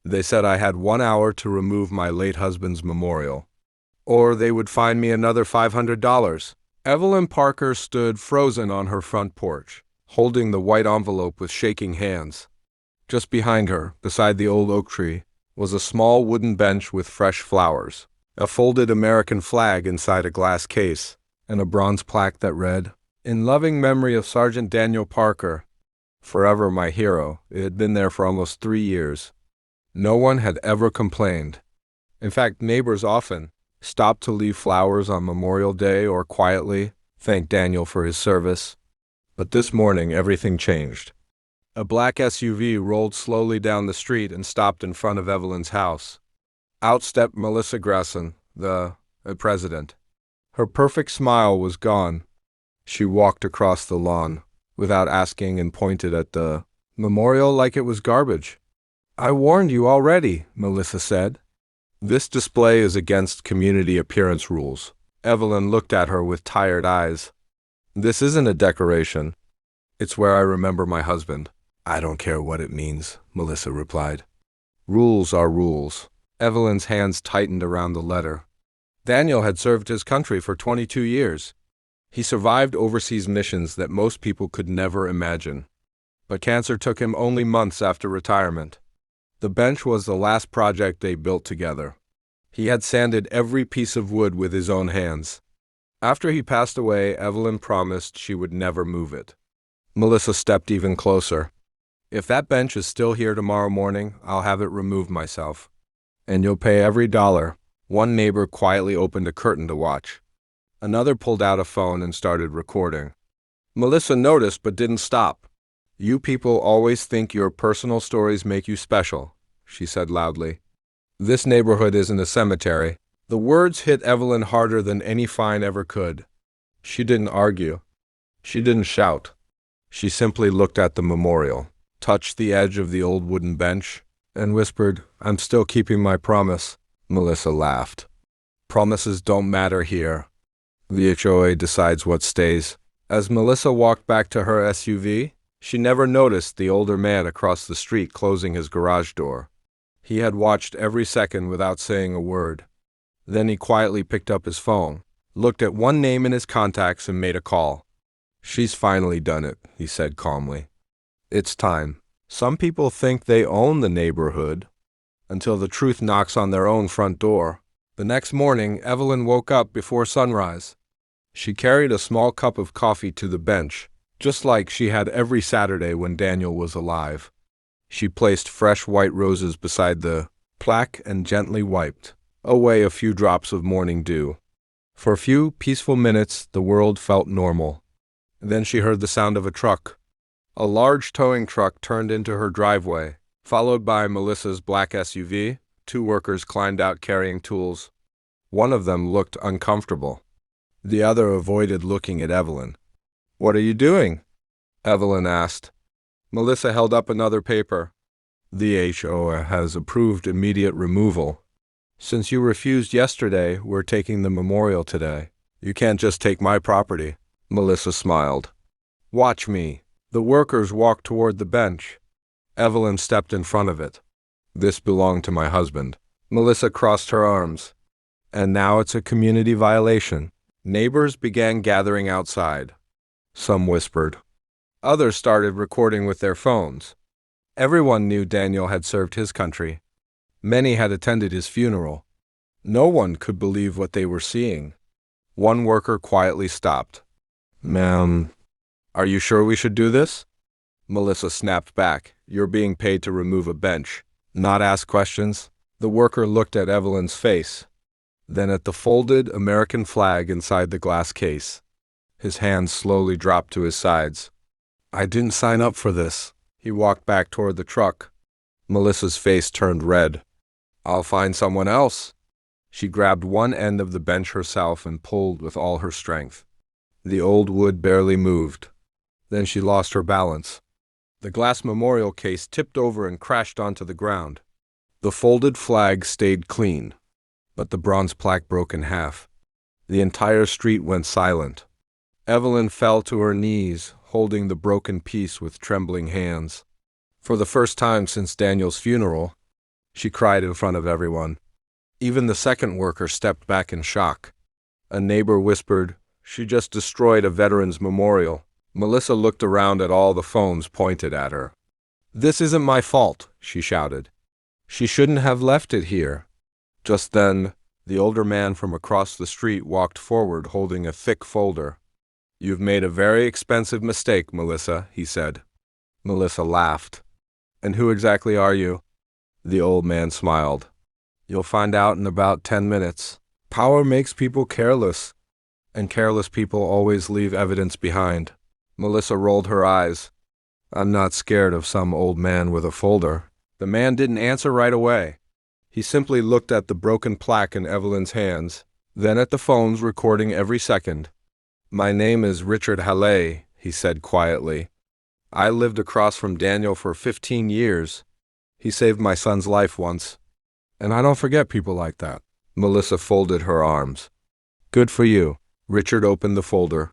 They said I had 1 hour to remove my late husband's memorial, or they would fine me another $500. Evelyn Parker stood frozen on her front porch, holding the white envelope with shaking hands. Just behind her, beside the old oak tree, was a small wooden bench with fresh flowers, a folded American flag inside a glass case, and a bronze plaque that read, "In loving memory of Sergeant Daniel Parker, forever my hero." It had been there for almost 3 years. No one had ever complained. In fact, neighbors often stopped to leave flowers on Memorial Day or quietly thank Daniel for his service. But this morning, everything changed. A black SUV rolled slowly down the street and stopped in front of Evelyn's house. Out stepped Melissa Grasson, the president. Her perfect smile was gone. She walked across the lawn without asking and pointed at the memorial like it was garbage. "I warned you already," Melissa said. "This display is against community appearance rules." Evelyn looked at her with tired eyes. "This isn't a decoration. It's where I remember my husband." "I don't care what it means," Melissa replied. "Rules are rules." Evelyn's hands tightened around the letter. Daniel had served his country for 22 years. He survived overseas missions that most people could never imagine. But cancer took him only months after retirement. The bench was the last project they built together. He had sanded every piece of wood with his own hands. After he passed away, Evelyn promised she would never move it. Melissa stepped even closer. "If that bench is still here tomorrow morning, I'll have it removed myself. And you'll pay every dollar." One neighbor quietly opened a curtain to watch. Another pulled out a phone and started recording. Melissa noticed but didn't stop. "You people always think your personal stories make you special," she said loudly. "This neighborhood isn't a cemetery." The words hit Evelyn harder than any fine ever could. She didn't argue. She didn't shout. She simply looked at the memorial, touched the edge of the old wooden bench, and whispered, "I'm still keeping my promise." Melissa laughed. "Promises don't matter here. The HOA decides what stays." As Melissa walked back to her SUV, she never noticed the older man across the street closing his garage door. He had watched every second without saying a word. Then he quietly picked up his phone, looked at one name in his contacts, and made a call. "She's finally done it," he said calmly. "It's time." Some people think they own the neighborhood until the truth knocks on their own front door. The next morning, Evelyn woke up before sunrise. She carried a small cup of coffee to the bench, just like she had every Saturday when Daniel was alive. She placed fresh white roses beside the plaque and gently wiped away a few drops of morning dew. For a few peaceful minutes, the world felt normal. Then she heard the sound of a truck. A large towing truck turned into her driveway, followed by Melissa's black SUV. 2 workers climbed out carrying tools. One of them looked uncomfortable. The other avoided looking at Evelyn. "What are you doing?" Evelyn asked. Melissa held up another paper. "The HOA has approved immediate removal. Since you refused yesterday, we're taking the memorial today. You can't just take my property." Melissa smiled. "Watch me." The workers walked toward the bench. Evelyn stepped in front of it. "This belonged to my husband." Melissa crossed her arms. "And now it's a community violation." Neighbors began gathering outside. Some whispered. Others started recording with their phones. Everyone knew Daniel had served his country. Many had attended his funeral. No one could believe what they were seeing. One worker quietly stopped. "Ma'am, are you sure we should do this?" Melissa snapped back. "You're being paid to remove a bench, not ask questions." The worker looked at Evelyn's face, then at the folded American flag inside the glass case. His hands slowly dropped to his sides. "I didn't sign up for this." He walked back toward the truck. Melissa's face turned red. "I'll find someone else." She grabbed one end of the bench herself and pulled with all her strength. The old wood barely moved. Then she lost her balance. The glass memorial case tipped over and crashed onto the ground. The folded flag stayed clean, but the bronze plaque broke in half. The entire street went silent. Evelyn fell to her knees, holding the broken piece with trembling hands. For the first time since Daniel's funeral, she cried in front of everyone. Even the second worker stepped back in shock. A neighbor whispered, "She just destroyed a veteran's memorial." Melissa looked around at all the phones pointed at her. "This isn't my fault," she shouted. "She shouldn't have left it here." Just then, the older man from across the street walked forward holding a thick folder. "You've made a very expensive mistake, Melissa," he said. Melissa laughed. "And who exactly are you?" The old man smiled. "You'll find out in about 10 minutes. Power makes people careless, and careless people always leave evidence behind." Melissa rolled her eyes. "I'm not scared of some old man with a folder." The man didn't answer right away. He simply looked at the broken plaque in Evelyn's hands, then at the phones recording every second. "My name is Richard Halley," he said quietly. "I lived across from Daniel for 15 years. He saved my son's life once. And I don't forget people like that." Melissa folded her arms. "Good for you." Richard opened the folder.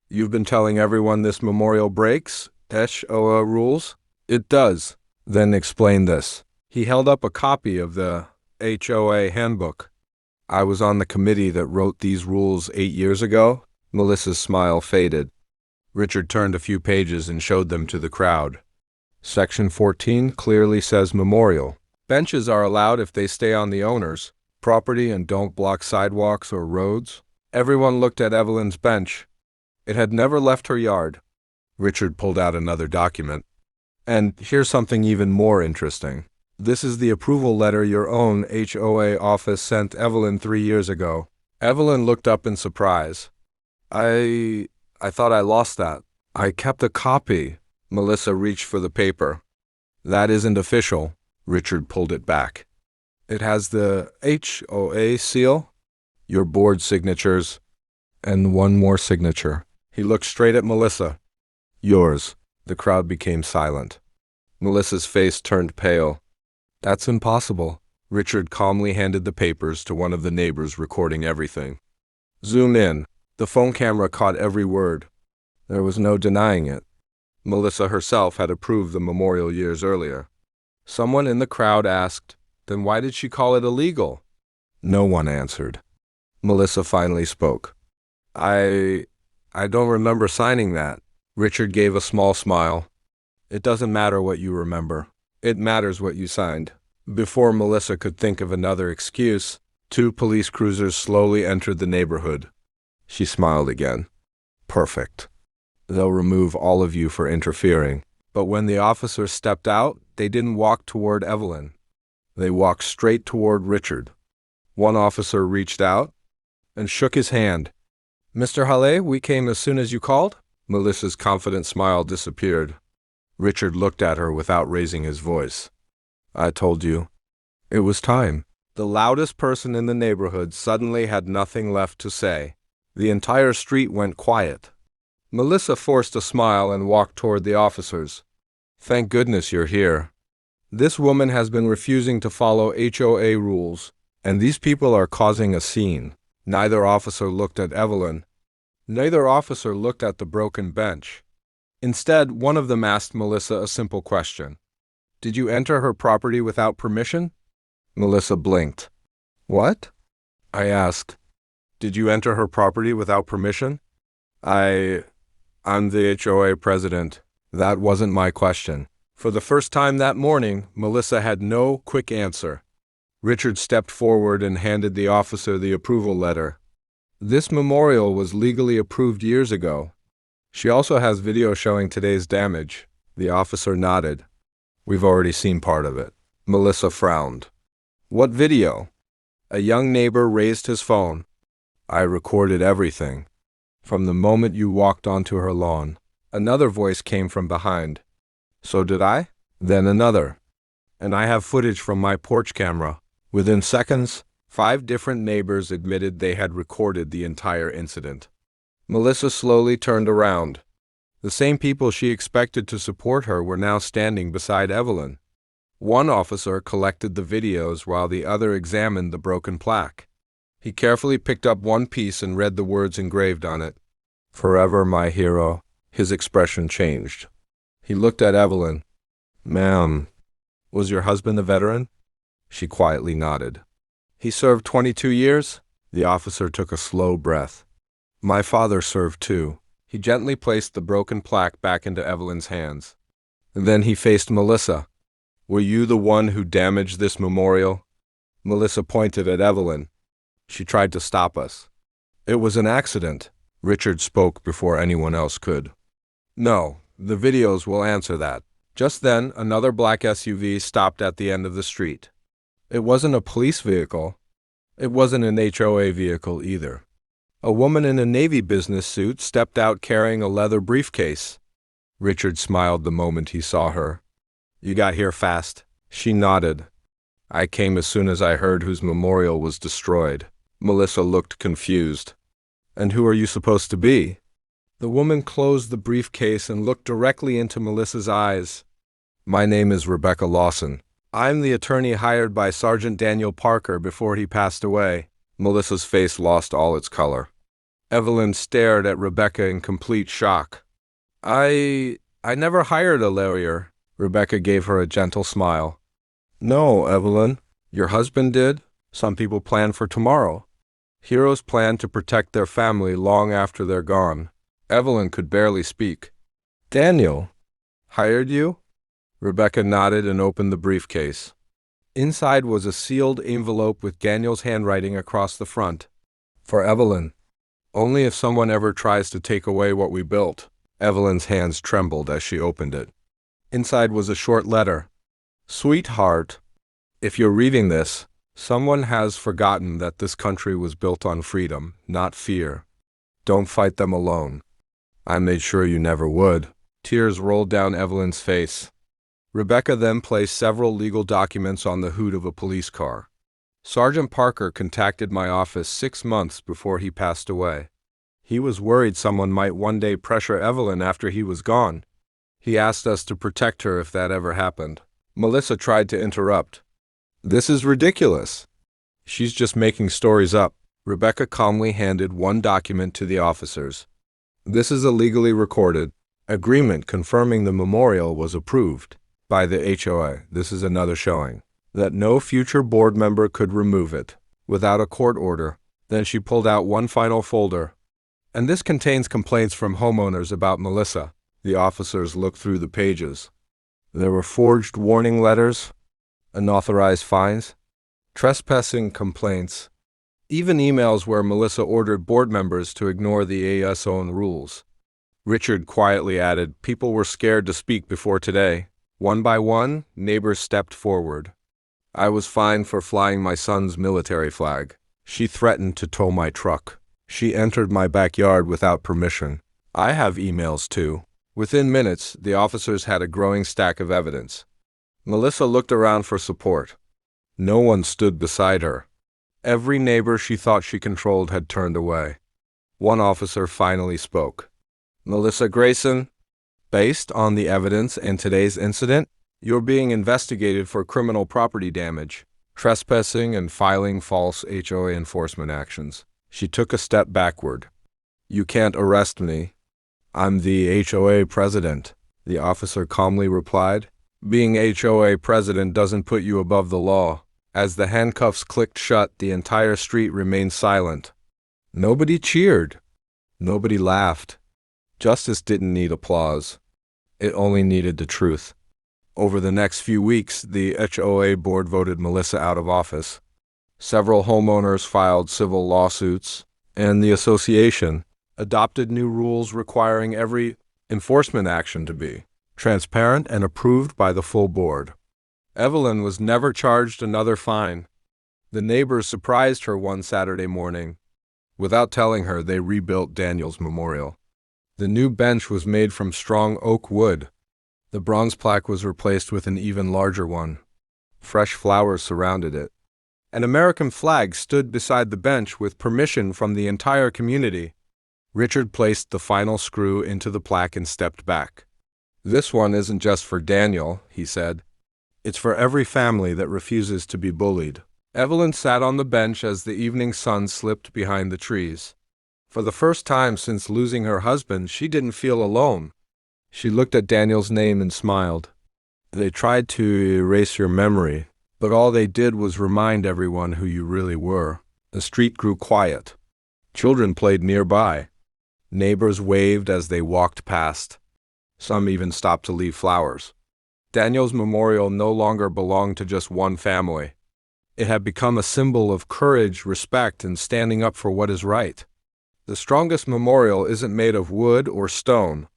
"You've been telling everyone this memorial breaks HOA rules?" "It does." "Then explain this." He held up a copy of the HOA handbook. "I was on the committee that wrote these rules 8 years ago." Melissa's smile faded. Richard turned a few pages and showed them to the crowd. Section 14 clearly says memorial. Benches are allowed if they stay on the owner's property and don't block sidewalks or roads. Everyone looked at Evelyn's bench. It had never left her yard. Richard pulled out another document. "And here's something even more interesting. This is the approval letter your own HOA office sent Evelyn 3 years ago." Evelyn looked up in surprise. I thought I lost that. I kept a copy." Melissa reached for the paper. "That isn't official." Richard pulled it back. "It has the HOA seal, your board signatures, and one more signature." He looked straight at Melissa. "Yours." The crowd became silent. Melissa's face turned pale. "That's impossible." Richard calmly handed the papers to one of the neighbors recording everything. "Zoom in." The phone camera caught every word. There was no denying it. Melissa herself had approved the memorial years earlier. Someone in the crowd asked, "Then why did she call it illegal?" No one answered. Melissa finally spoke. I don't remember signing that." Richard gave a small smile. "It doesn't matter what you remember. It matters what you signed." Before Melissa could think of another excuse, 2 police cruisers slowly entered the neighborhood. She smiled again. "Perfect. They'll remove all of you for interfering." But when the officers stepped out, they didn't walk toward Evelyn. They walked straight toward Richard. One officer reached out and shook his hand. "Mr. Halley, we came as soon as you called." Melissa's confident smile disappeared. Richard looked at her without raising his voice. "I told you. It was time." The loudest person in the neighborhood suddenly had nothing left to say. The entire street went quiet. Melissa forced a smile and walked toward the officers. "Thank goodness you're here. This woman has been refusing to follow HOA rules, and these people are causing a scene." Neither officer looked at Evelyn. Neither officer looked at the broken bench. Instead, one of them asked Melissa a simple question. "Did you enter her property without permission?" Melissa blinked. "What?" I asked. "Did you enter her property without permission?" I'm the HOA president. That wasn't my question. For the first time that morning, Melissa had no quick answer. Richard stepped forward and handed the officer the approval letter. "This memorial was legally approved years ago. She also has video showing today's damage." The officer nodded. "We've already seen part of it." Melissa frowned. "What video?" A young neighbor raised his phone. "I recorded everything. From the moment you walked onto her lawn." Another voice came from behind. "So did I?" Then another. "And I have footage from my porch camera." Within seconds, 5 different neighbors admitted they had recorded the entire incident. Melissa slowly turned around. The same people she expected to support her were now standing beside Evelyn. One officer collected the videos while the other examined the broken plaque. He carefully picked up one piece and read the words engraved on it. "Forever my hero." His expression changed. He looked at Evelyn. "Ma'am, was your husband a veteran?" She quietly nodded. He served 22 years? The officer took a slow breath. My father served too. He gently placed the broken plaque back into Evelyn's hands. Then he faced Melissa. Were you the one who damaged this memorial? Melissa pointed at Evelyn. She tried to stop us. It was an accident. Richard spoke before anyone else could. No, the videos will answer that. Just then, another black SUV stopped at the end of the street. It wasn't a police vehicle. It wasn't an HOA vehicle either. A woman in a Navy business suit stepped out carrying a leather briefcase. Richard smiled the moment he saw her. You got here fast. She nodded. I came as soon as I heard whose memorial was destroyed. Melissa looked confused. And who are you supposed to be? The woman closed the briefcase and looked directly into Melissa's eyes. My name is Rebecca Lawson. I'm the attorney hired by Sergeant Daniel Parker before he passed away. Melissa's face lost all its color. Evelyn stared at Rebecca in complete shock. I never hired a lawyer. Rebecca gave her a gentle smile. No, Evelyn. Your husband did. Some people plan for tomorrow. Heroes plan to protect their family long after they're gone. Evelyn could barely speak. Daniel hired you? Rebecca nodded and opened the briefcase. Inside was a sealed envelope with Daniel's handwriting across the front. For Evelyn. Only if someone ever tries to take away what we built. Evelyn's hands trembled as she opened it. Inside was a short letter. Sweetheart, if you're reading this, someone has forgotten that this country was built on freedom, not fear. Don't fight them alone. I made sure you never would. Tears rolled down Evelyn's face. Rebecca then placed several legal documents on the hood of a police car. Sergeant Parker contacted my office 6 months before he passed away. He was worried someone might one day pressure Evelyn after he was gone. He asked us to protect her if that ever happened. Melissa tried to interrupt. This is ridiculous. She's just making stories up. Rebecca calmly handed one document to the officers. This is a legally recorded agreement confirming the memorial was approved by the HOA. This is another showing that no future board member could remove it without a court order. Then she pulled out one final folder. And this contains complaints from homeowners about Melissa. The officers looked through the pages. There were forged warning letters, unauthorized fines, trespassing complaints, even emails where Melissa ordered board members to ignore the AS own rules. Richard quietly added, people were scared to speak before today. One by one, neighbors stepped forward. I was fined for flying my son's military flag. She threatened to tow my truck. She entered my backyard without permission. I have emails too. Within minutes, the officers had a growing stack of evidence. Melissa looked around for support. No one stood beside her. Every neighbor she thought she controlled had turned away. One officer finally spoke. Melissa Grayson, based on the evidence in today's incident, you're being investigated for criminal property damage, trespassing, and filing false HOA enforcement actions. She took a step backward. You can't arrest me. I'm the HOA president, the officer calmly replied. Being HOA president doesn't put you above the law. As the handcuffs clicked shut, the entire street remained silent. Nobody cheered. Nobody laughed. Justice didn't need applause. It only needed the truth. Over the next few weeks, the HOA board voted Melissa out of office. Several homeowners filed civil lawsuits, and the association adopted new rules requiring every enforcement action to be transparent and approved by the full board. Evelyn was never charged another fine. The neighbors surprised her one Saturday morning. Without telling her, they rebuilt Daniel's memorial. The new bench was made from strong oak wood. The bronze plaque was replaced with an even larger one. Fresh flowers surrounded it. An American flag stood beside the bench with permission from the entire community. Richard placed the final screw into the plaque and stepped back. This one isn't just for Daniel, he said. It's for every family that refuses to be bullied. Evelyn sat on the bench as the evening sun slipped behind the trees. For the first time since losing her husband, she didn't feel alone. She looked at Daniel's name and smiled. They tried to erase your memory, But all they did was remind everyone who you really were. The street grew quiet. Children played nearby. Neighbors waved as they walked past. Some even stopped to leave flowers. Daniel's memorial no longer belonged to just one family. It had become a symbol of courage, respect, and standing up for what is right. The strongest memorial isn't made of wood or stone.